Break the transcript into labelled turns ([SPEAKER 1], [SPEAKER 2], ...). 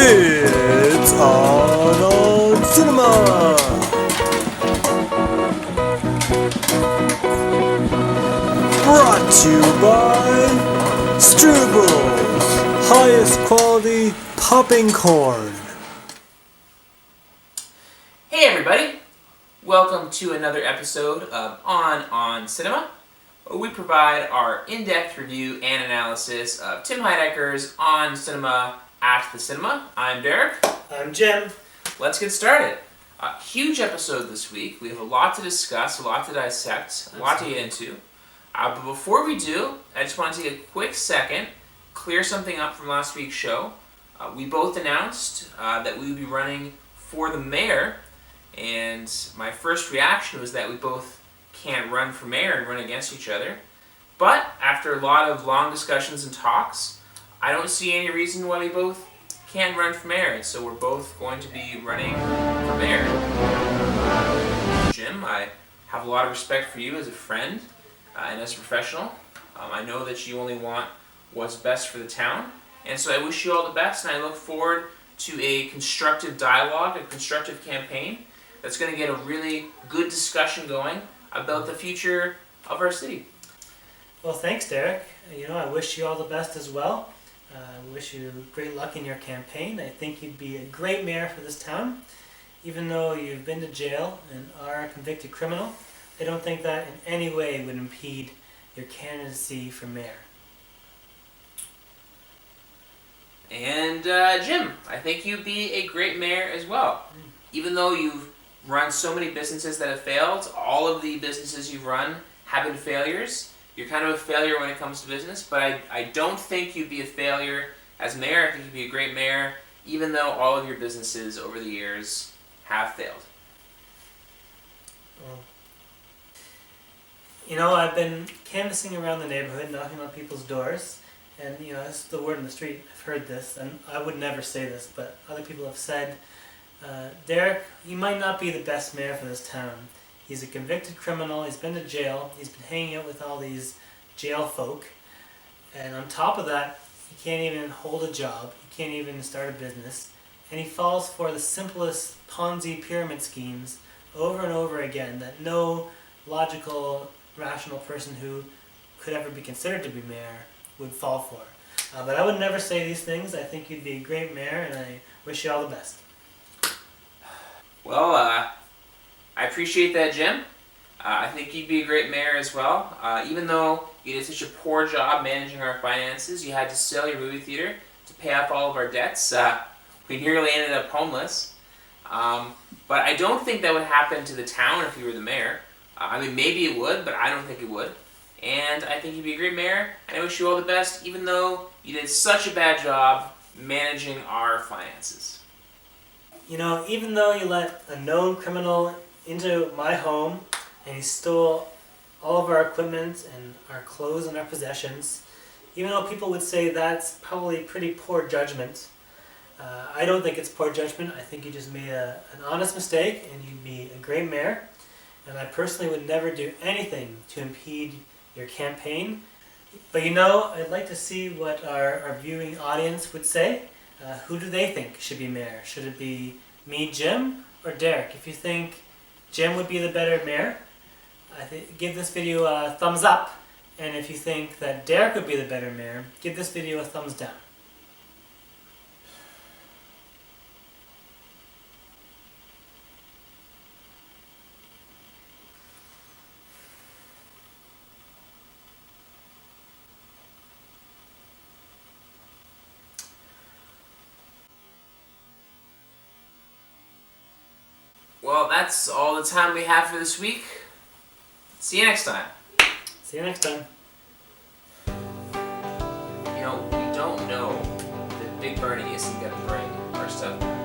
[SPEAKER 1] It's on cinema. Brought to you by Struble, highest quality popping corn.
[SPEAKER 2] Hey everybody, welcome to another episode of On Cinema, where we provide our in-depth review and analysis of Tim Heidecker's On Cinema at the Cinema. I'm Derek.
[SPEAKER 3] I'm Jim.
[SPEAKER 2] Let's get started. A huge episode this week. We have a lot to discuss, a lot to dissect, a lot to get into. But before we do, I just want to take a quick second, clear something up from last week's show. We both announced that we would be running for the mayor, and my first reaction was that we both can't run for mayor and run against each other. But after a lot of long discussions and talks, I don't see any reason why we both can't run for mayor, and so we're both going to be running for mayor. Jim, I have a lot of respect for you as a friend and as a professional. I know that you only want what's best for the town, and so I wish you all the best, and I look forward to a constructive dialogue, a constructive campaign that's going to get a really good discussion going about the future of our city.
[SPEAKER 3] Well, thanks, Derek. I wish you all the best as well. I wish you great luck in your campaign. I think you'd be a great mayor for this town. Even though you've been to jail and are a convicted criminal, I don't think that in any way would impede your candidacy for mayor.
[SPEAKER 2] And Jim, I think you'd be a great mayor as well. Even though you've run so many businesses that have failed, all of the businesses you've run have been failures. You're kind of a failure when it comes to business, but I don't think you'd be a failure as mayor. I think you'd be a great mayor, even though all of your businesses over the years have failed.
[SPEAKER 3] Well, I've been canvassing around the neighborhood, knocking on people's doors, and that's the word on the street. I've heard this, and I would never say this, but other people have said, Derek, you might not be the best mayor for this town. He's a convicted criminal, he's been to jail, he's been hanging out with all these jail folk, and on top of that, he can't even hold a job, he can't even start a business, and he falls for the simplest Ponzi pyramid schemes over and over again that no logical, rational person who could ever be considered to be mayor would fall for. But I would never say these things. I think you'd be a great mayor, and I wish you all the best.
[SPEAKER 2] Well, I appreciate that, Jim. I think you'd be a great mayor as well. Even though you did such a poor job managing our finances, you had to sell your movie theater to pay off all of our debts. We nearly ended up homeless. But I don't think that would happen to the town if you were the mayor. Maybe it would, but I don't think it would. And I think you'd be a great mayor, and I wish you all the best, even though you did such a bad job managing our finances.
[SPEAKER 3] Even though you let a known criminal into my home and he stole all of our equipment and our clothes and our possessions, even though people would say that's probably pretty poor judgment, I don't think it's poor judgment. I think you just made an honest mistake, and you'd be a great mayor. And I personally would never do anything to impede your campaign. But I'd like to see what our viewing audience would say. Who do they think should be mayor? Should it be me, Jim, or Derek? If you think Jim would be the better mayor, give this video a thumbs up. And if you think that Derek would be the better mayor, give this video a thumbs down.
[SPEAKER 2] Well, that's all the time we have for this week. See you next time.
[SPEAKER 3] See you next time.
[SPEAKER 2] We don't know that Big Bernie isn't going to bring our stuff back.